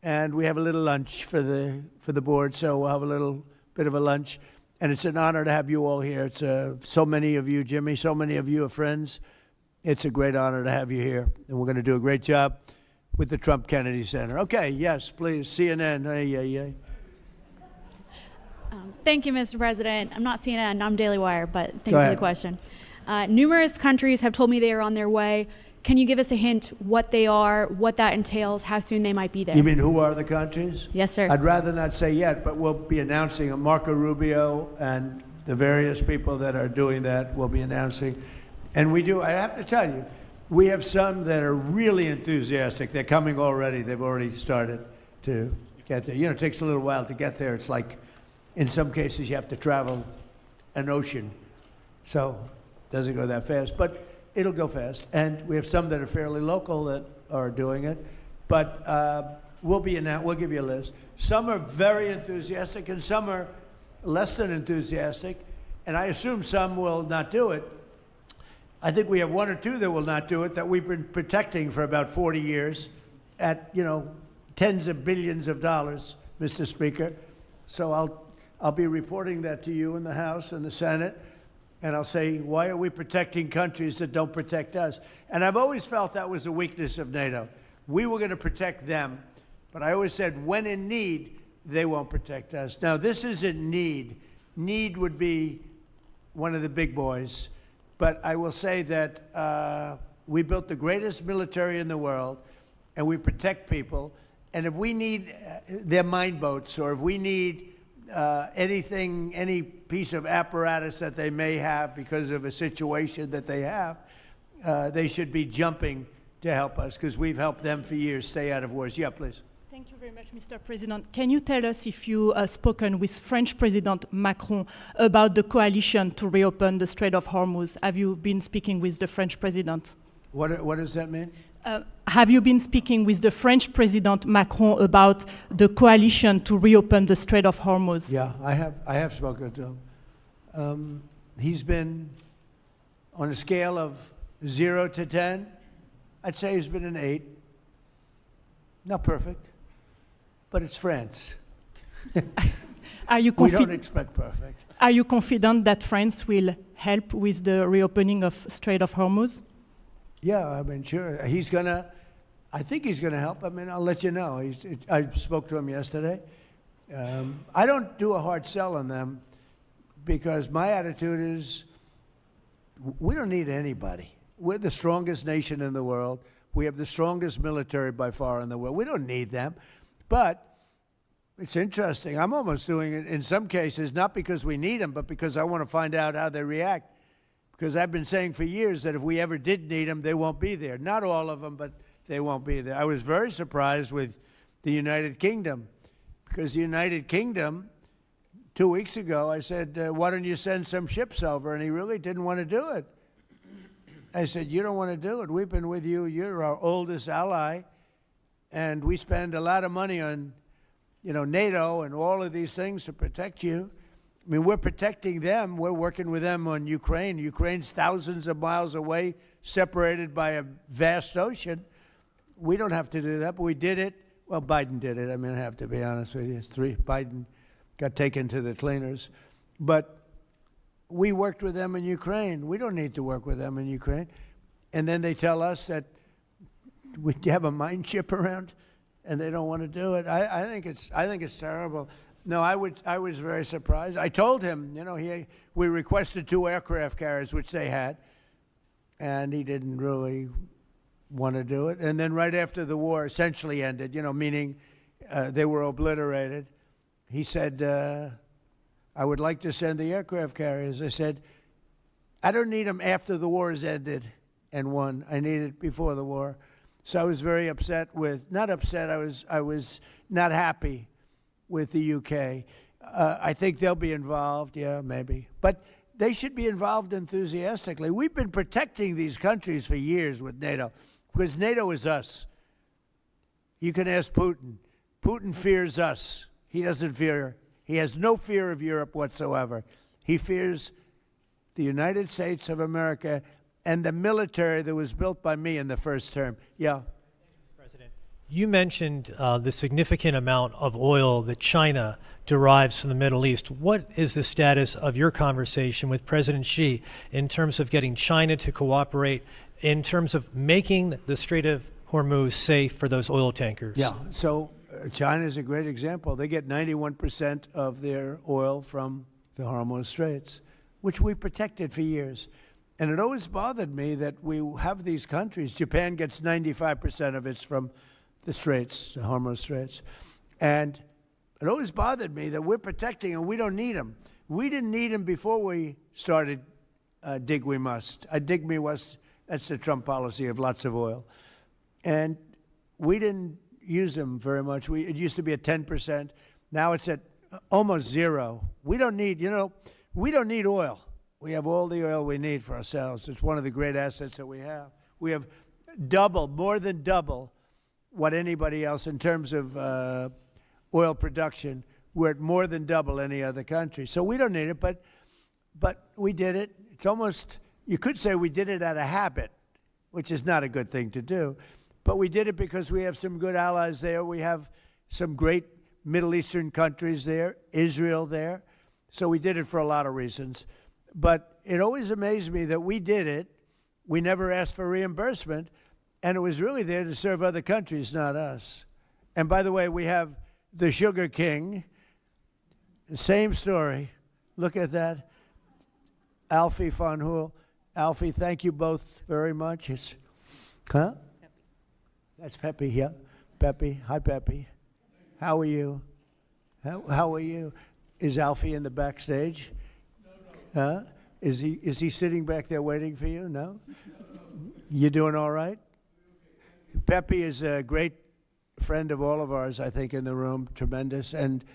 and we have a little lunch for the board. So we'll have a little bit of a lunch, and it's an honor to have you all here. It's so many of you, Jimmy, so many of you are friends. It's a great honor to have you here, and we're going to do a great job with the Trump Kennedy Center. Okay, yes, please, CNN. Hey. Thank you, Mr. President. I'm not CNN, I'm Daily Wire, but thank you for the question. Numerous countries have told me they are on their way. Can you give us a hint what they are, what that entails, how soon they might be there? You mean who are the countries? Yes, sir. I'd rather not say yet, but we'll be announcing Marco Rubio and the various people that are doing that will be announcing. And I have to tell you, we have some that are really enthusiastic. They're coming already. They've already started to get there. It takes a little while to get there. It's like, in some cases, you have to travel an ocean. So it doesn't go that fast, but it'll go fast. And we have some that are fairly local that are doing it. But we'll give you a list. Some are very enthusiastic, and some are less than enthusiastic. And I assume some will not do it. I think we have one or two that will not do it that we've been protecting for about 40 years at, tens of billions of dollars, Mr. Speaker. So I'll be reporting that to you in the House and the Senate, and I'll say, why are we protecting countries that don't protect us? And I've always felt that was a weakness of NATO. We were going to protect them, but I always said, when in need, they won't protect us. Now, this isn't need. Need would be one of the big boys. But I will say that we built the greatest military in the world, and we protect people. And if we need their mine boats, or if we need anything, any piece of apparatus that they may have because of a situation that they have, they should be jumping to help us, because we've helped them for years stay out of wars. Yeah, please. Thank you very much, Mr. President. Can you tell us if you have spoken with French President Macron about the coalition to reopen the Strait of Hormuz? Have you been speaking with the French President? What does that mean? Have you been speaking with the French President Macron about the coalition to reopen the Strait of Hormuz? Yeah, I have spoken to him. He's been, on a scale of 0 to 10, I'd say he's been an 8. Not perfect, but it's France. Are you We don't expect perfect. Are you confident that France will help with the reopening of Strait of Hormuz? Yeah, I mean, sure. I think he's going to help. I mean, I'll let you know. I spoke to him yesterday. I don't do a hard sell on them, because my attitude is we don't need anybody. We're the strongest nation in the world. We have the strongest military by far in the world. We don't need them. But it's interesting. I'm almost doing it in some cases, not because we need them, but because I want to find out how they react. Because I've been saying for years that if we ever did need them, they won't be there. Not all of them, but they won't be there. I was very surprised with the United Kingdom, because the United Kingdom, 2 weeks ago, I said, why don't you send some ships over? And he really didn't want to do it. I said, you don't want to do it. We've been with you. You're our oldest ally, and we spend a lot of money on, NATO and all of these things to protect you. I mean, we're protecting them. We're working with them on Ukraine. Ukraine's thousands of miles away, separated by a vast ocean. We don't have to do that, but we did it. Well, Biden did it. I mean, I have to be honest with you. Biden got taken to the cleaners. But we worked with them in Ukraine. We don't need to work with them in Ukraine. And then they tell us that we have a mine ship around, and they don't want to do it. I think it's terrible. No, I was very surprised. I told him, we requested 2 aircraft carriers, which they had, and he didn't really want to do it. And then right after the war essentially ended, meaning they were obliterated, he said, I would like to send the aircraft carriers. I said, I don't need them after the war has ended and won. I need it before the war. So I was very upset not upset, I was not happy with the UK. I think they'll be involved, yeah, maybe. But they should be involved enthusiastically. We've been protecting these countries for years with NATO, because NATO is us. You can ask Putin. Putin fears us. He has no fear of Europe whatsoever. He fears the United States of America and the military that was built by me in the first term. Yeah. President, you mentioned the significant amount of oil that China derives from the Middle East. What is the status of your conversation with President Xi in terms of getting China to cooperate, in terms of making the Strait of Hormuz safe for those oil tankers? Yeah, so China is a great example. They get 91% of their oil from the Hormuz Straits, which we protected for years. And it always bothered me that we have these countries. Japan gets 95% of its from the Straits, the Hormuz Straits. And it always bothered me that we're protecting and we don't need them. We didn't need them before we started dig we must. Dig me must, that's the Trump policy of lots of oil. And we didn't use them very much. It used to be at 10%. Now it's at almost 0. We don't need, we don't need oil. We have all the oil we need for ourselves. It's one of the great assets that we have. We have more than double what anybody else in terms of oil production. We're at more than double any other country. So we don't need it, but we did it. It's almost, You could say we did it out of habit, which is not a good thing to do. But we did it because we have some good allies there. We have some great Middle Eastern countries there, Israel there. So we did it for a lot of reasons. But it always amazed me that we did it. We never asked for reimbursement. And it was really there to serve other countries, not us. And by the way, we have the Sugar King. Same story. Look at that. Alfie von Hool. Alfie, thank you both very much. Huh? That's Pepe, yeah. Pepe. Hi, Pepe. How are you? How are you? Is Alfie in the backstage? No. Is he sitting back there waiting for you? No? You doing all right? Pepe is a great friend of all of ours, I think, in the room. Tremendous. And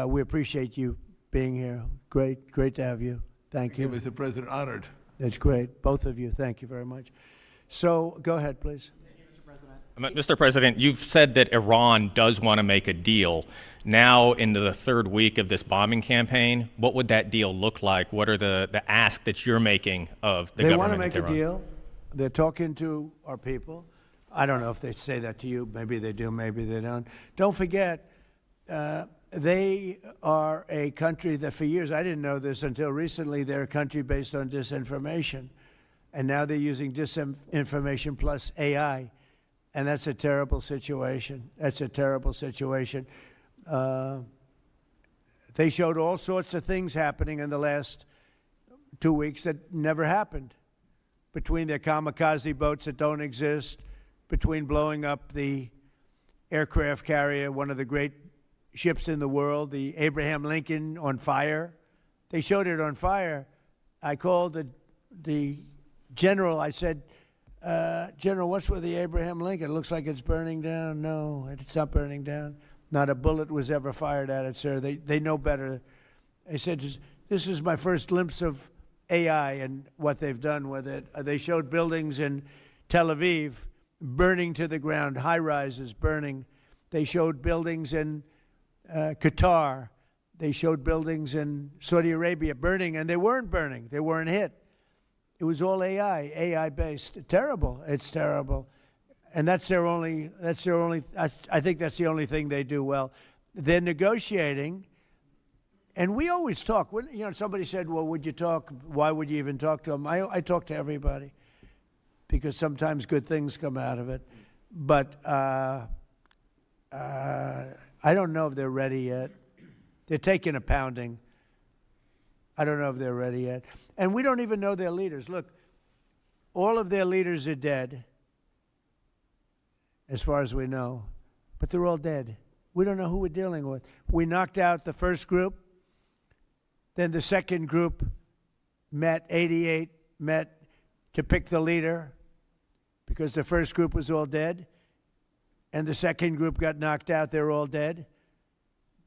we appreciate you being here. Great to have you. Thank you. Mr. President, honored. That's great. Both of you. Thank you very much. So go ahead, please. Mr. President, you've said that Iran does want to make a deal. Now, into the third week of this bombing campaign, what would that deal look like? What are the asks that you're making of the government? They want to make in a Tehran? deal. They're talking to our people. I don't know if they say that to you. Maybe they do, maybe they don't. Don't forget, they are a country that for years, I didn't know this until recently, they're a country based on disinformation. And now they're using disinformation plus AI. And that's a terrible situation. That's a terrible situation. They showed all sorts of things happening in the last 2 weeks that never happened. Between their kamikaze boats that don't exist, between blowing up the aircraft carrier, one of the great ships in the world, the Abraham Lincoln, on fire. They showed it on fire. I called the general. I said, General, what's with the Abraham Lincoln? It looks like it's burning down. No, it's not burning down. Not a bullet was ever fired at it, sir. They know better. I said, this is my first glimpse of AI and what they've done with it. They showed buildings in Tel Aviv burning to the ground, high-rises burning. They showed buildings in Qatar. They showed buildings in Saudi Arabia burning, and they weren't burning. They weren't hit. It was all AI-based. Terrible. It's terrible. And that's their only, I think that's the only thing they do well. They're negotiating, and we always talk. When, somebody said, well, would you talk? Why would you even talk to them? I talk to everybody because sometimes good things come out of it. But I don't know if they're ready yet. They're taking a pounding. I don't know if they're ready yet. And we don't even know their leaders. Look, all of their leaders are dead, as far as we know. But they're all dead. We don't know who we're dealing with. We knocked out the first group. Then the second group met, 88 met to pick the leader because the first group was all dead. And the second group got knocked out. They're all dead.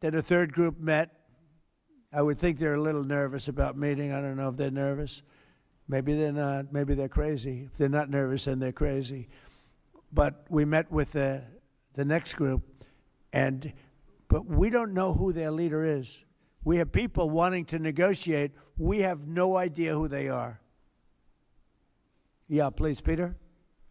Then a third group met. I would think they're a little nervous about meeting. I don't know if they're nervous. Maybe they're not. Maybe they're crazy. If they're not nervous, then they're crazy. But we met with the next group, but we don't know who their leader is. We have people wanting to negotiate. We have no idea who they are. Yeah, please, Peter.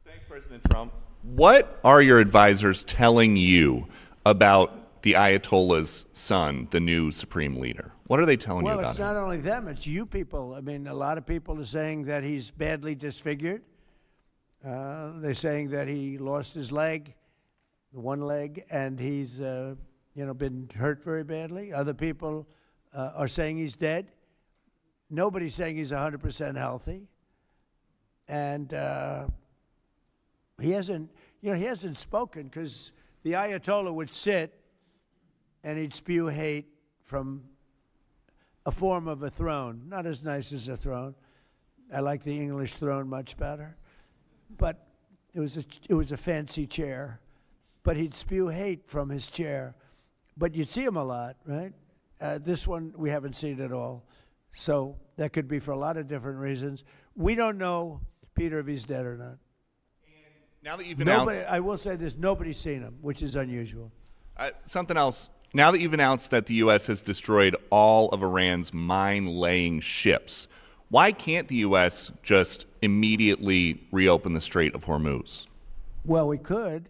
Thanks, President Trump. What are your advisors telling you about the Ayatollah's son, the new supreme leader? What are they telling you about him? Well, it's not only them, it's you people. I mean, a lot of people are saying that he's badly disfigured. They're saying that he lost his leg, one leg, and he's been hurt very badly. Other people are saying he's dead. Nobody's saying he's 100% healthy. And he hasn't spoken because the Ayatollah would sit and he'd spew hate from a form of a throne. Not as nice as a throne. I like the English throne much better. But it was a fancy chair. But he'd spew hate from his chair. But you'd see him a lot, right? This one we haven't seen at all. So that could be for a lot of different reasons. We don't know, Peter, if he's dead or not. And now that you've announced, I will say this, nobody's seen him, which is unusual. something else. Now that you've announced that the U.S. has destroyed all of Iran's mine-laying ships, Why can't the U.S. just immediately reopen the Strait of Hormuz? Well, we could,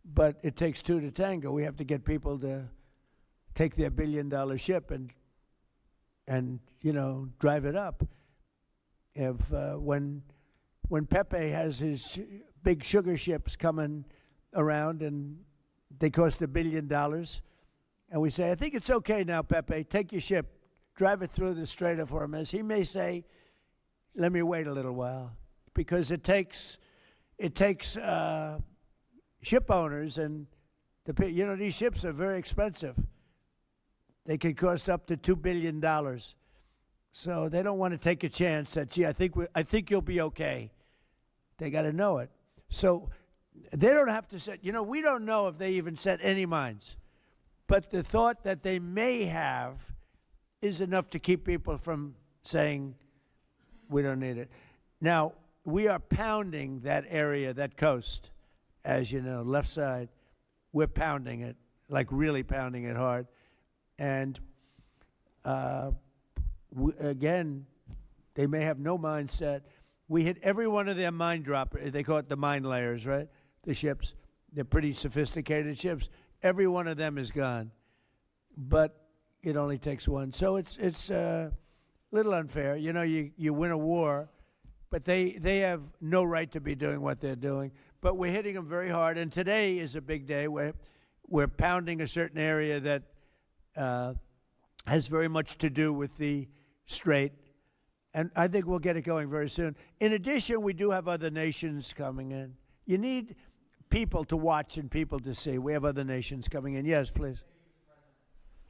but it takes two to tango. We have to get people to take their billion-dollar ship and drive it up. If when Pepe has his big sugar ships coming around and they cost $1 billion, and we say, I think it's okay now, Pepe, take your ship, drive it through the Strait of Hormuz. He may say, let me wait a little while, because it takes ship owners, and these ships are very expensive. They could cost up to $2 billion. So they don't want to take a chance that, gee, I think you'll be okay. They got to know it. So they don't have to set, we don't know if they even set any mines. But the thought that they may have is enough to keep people from saying, we don't need it. Now, we are pounding that area, that coast, as you know, left side. We're pounding it, like really pounding it hard. And again, they may have no mine set. We hit every one of their mine droppers. They call it the mine layers, right? The ships. They're pretty sophisticated ships. Every one of them is gone. But it only takes one. So it's a little unfair. You win a war, but they have no right to be doing what they're doing. But we're hitting them very hard. And today is a big day where we're pounding a certain area that has very much to do with the strait. And I think we'll get it going very soon. In addition, we do have other nations coming in. You need people to watch and people to see. We have other nations coming in. Yes, please.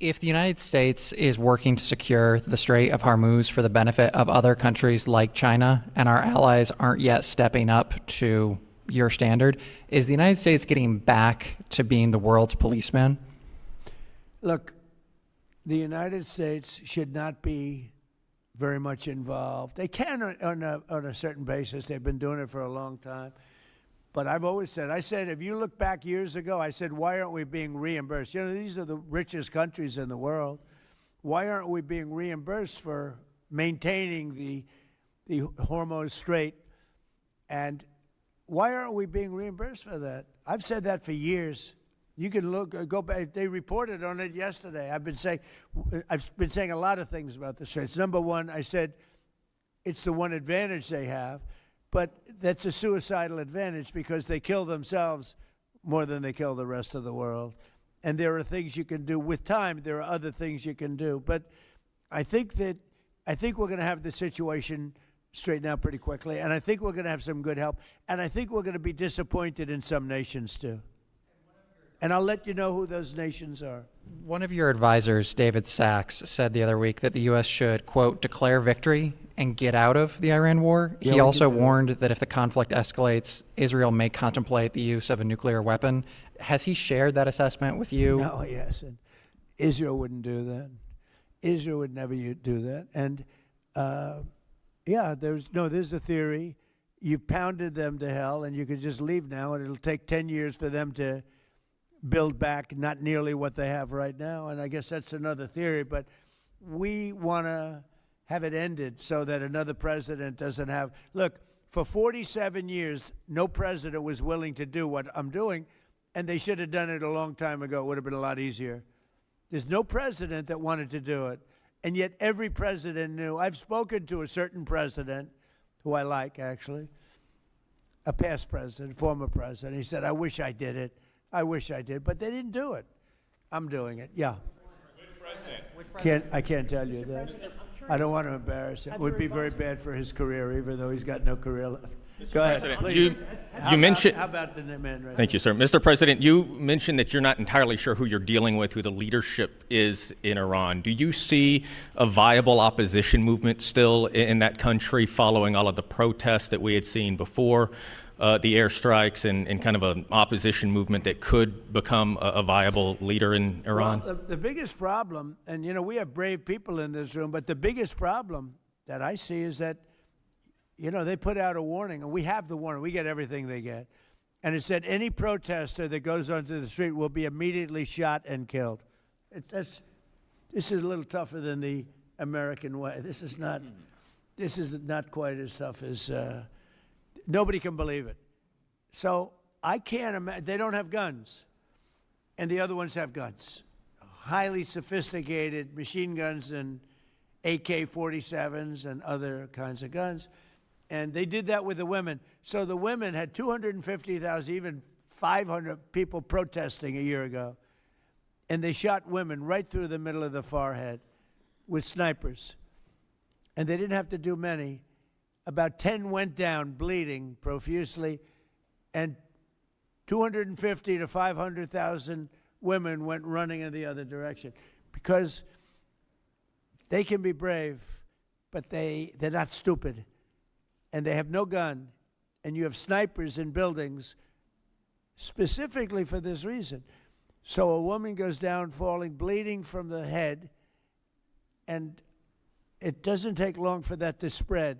If the United States is working to secure the Strait of Hormuz for the benefit of other countries like China, and our allies aren't yet stepping up to your standard, is the United States getting back to being the world's policeman? Look, the United States should not be very much involved. They can on a certain basis. They've been doing it for a long time. But I've always said, if you look back years ago, I said, why aren't we being reimbursed? These are the richest countries in the world. Why aren't we being reimbursed for maintaining the Hormuz Strait? And why aren't we being reimbursed for that? I've said that for years. You can go back. They reported on it yesterday. I've been saying a lot of things about the straits. Number one, I said it's the one advantage they have, but that's a suicidal advantage because they kill themselves more than they kill the rest of the world. And there are things you can do with time. There are other things you can do. But I think we're going to have the situation straightened out pretty quickly, and I think we're going to have some good help, and I think we're going to be disappointed in some nations too. And I'll let you know who those nations are. One of your advisors, David Sachs, said the other week that the U.S. should, quote, declare victory and get out of the Iran war. Yeah, he also warned that if the conflict escalates, Israel may contemplate the use of a nuclear weapon. Has he shared that assessment with you? No, he hasn't. Israel wouldn't do that. Israel would never do that. And there's a theory. You've pounded them to hell, and you could just leave now, and it'll take 10 years for them to build back not nearly what they have right now. And I guess that's another theory, but we want to have it ended so that another president doesn't have. Look, for 47 years, no president was willing to do what I'm doing, and they should have done it a long time ago. It would have been a lot easier. There's no president that wanted to do it, and yet every president knew. I've spoken to a certain president, who I like, actually, a past president, former president. He said, I wish I did it. I wish I did, but they didn't do it. I'm doing it. Yeah. Which president? I can't tell you that. I don't want to embarrass him. It would be very bad for his career, even though he's got no career left. Go ahead, please. You mentioned. How about the man right Thank you, sir. Mr. President, you mentioned that you're not entirely sure who you're dealing with, who the leadership is in Iran. Do you see a viable opposition movement still in that country following all of the protests that we had seen before the airstrikes and kind of an opposition movement that could become a viable leader in Iran? Well, the biggest problem, and we have brave people in this room, but the biggest problem that I see is that they put out a warning, and we have the warning. We get everything they get. And it said any protester that goes onto the street will be immediately shot and killed. This is a little tougher than the American way. This is not. this is not quite as tough as, nobody can believe it. So I can't imagine, they don't have guns, and the other ones have guns. Highly sophisticated machine guns and AK-47s and other kinds of guns. And they did that with the women. So the women had 250,000, even 500 people protesting a year ago. And they shot women right through the middle of the forehead with snipers. And they didn't have to do many. About 10 went down bleeding profusely, and 250 to 500,000 women went running in the other direction, because they can be brave, but they're not stupid, and they have no gun, and you have snipers in buildings specifically for this reason. So a woman goes down falling, bleeding from the head, and it doesn't take long for that to spread.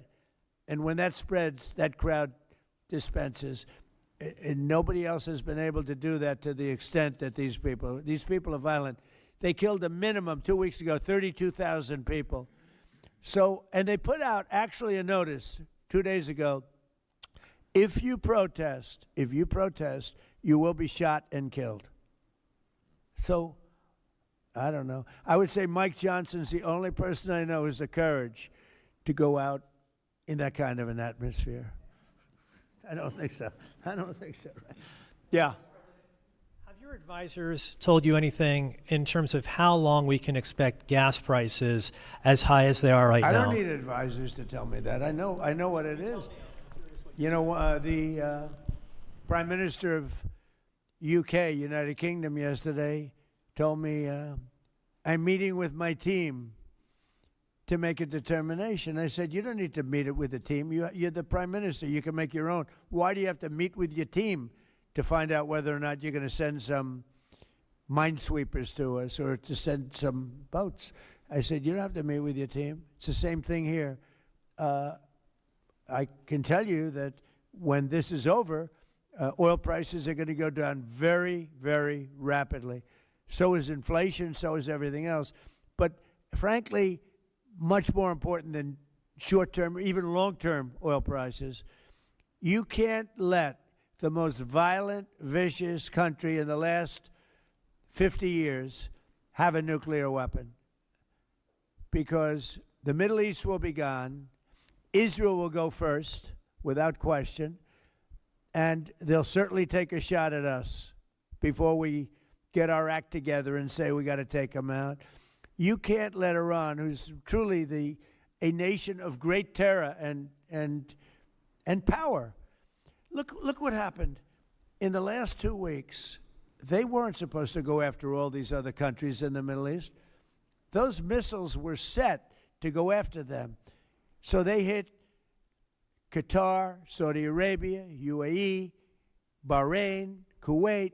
And when that spreads, that crowd dispenses. And nobody else has been able to do that to the extent that these people are violent. They killed a minimum 2 weeks ago, 32,000 people. So, and they put out actually a notice 2 days ago. If you protest, you will be shot and killed. So, I don't know. I would say Mike Johnson's the only person I know who has the courage to go out in that kind of an atmosphere. I don't think so. Right? Yeah. Have your advisors told you anything in terms of how long we can expect gas prices as high as they are right now? I don't need advisors to tell me that. I know what it is. You know, the Prime Minister of UK, United Kingdom, yesterday told me, I'm meeting with my team to make a determination. I said, you don't need to meet it with the team. You're the Prime Minister. You can make your own. Why do you have to meet with your team to find out whether or not you're going to send some minesweepers to us or to send some boats? I said, you don't have to meet with your team. It's the same thing here. I can tell you that when this is over, oil prices are going to go down very, very rapidly. So is inflation, so is everything else. But frankly, much more important than short-term, even long-term oil prices, you can't let the most violent, vicious country in the last 50 years have a nuclear weapon, because the Middle East will be gone, Israel will go first, without question, and they'll certainly take a shot at us before we get our act together and say we got to take them out. You can't let Iran, who's truly a nation of great terror and power. Look what happened. In the last 2 weeks, they weren't supposed to go after all these other countries in the Middle East. Those missiles were set to go after them. So they hit Qatar, Saudi Arabia, UAE, Bahrain, Kuwait.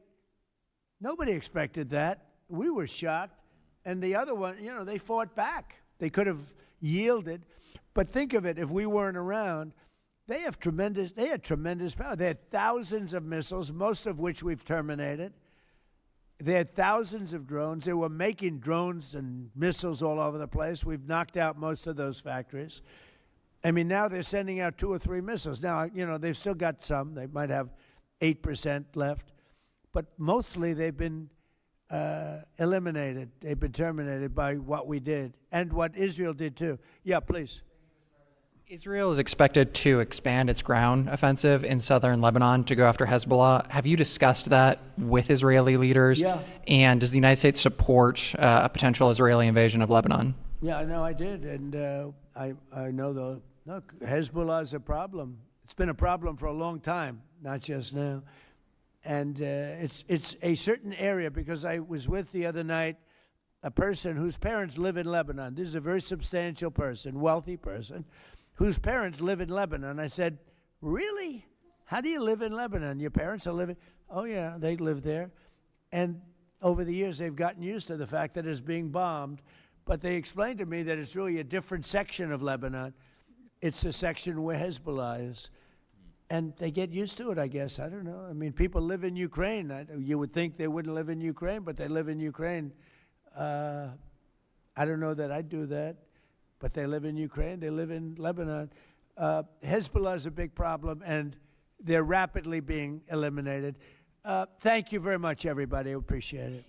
Nobody expected that. We were shocked. And the other one, you know, they fought back. They could have yielded. But think of it, if we weren't around, they had tremendous power. They had thousands of missiles, most of which we've terminated. They had thousands of drones. They were making drones and missiles all over the place. We've knocked out most of those factories. I mean, now they're sending out 2 or 3 missiles. Now, you know, they've still got some. They might have 8% left. But mostly they've been eliminated. They've been terminated by what we did and what Israel did too. Yeah, please. Israel is expected to expand its ground offensive in southern Lebanon to go after Hezbollah. Have you discussed that with Israeli leaders? Yeah. And does the United States support a potential Israeli invasion of Lebanon? Yeah, no, I did. And I know look, Hezbollah is a problem. It's been a problem for a long time, not just now. And it's a certain area, because I was with the other night a person whose parents live in Lebanon. This is a very substantial person, wealthy person, whose parents live in Lebanon. I said, really? How do you live in Lebanon? Your parents are living? Oh, yeah, they live there. And over the years, they've gotten used to the fact that it's being bombed. But they explained to me that it's really a different section of Lebanon. It's a section where Hezbollah is. And they get used to it, I guess. I don't know. I mean, people live in Ukraine. You would think they wouldn't live in Ukraine, but they live in Ukraine. I don't know that I'd do that. but they live in Ukraine, they live in Lebanon. Hezbollah is a big problem, and they're rapidly being eliminated. Thank you very much, everybody. I appreciate it.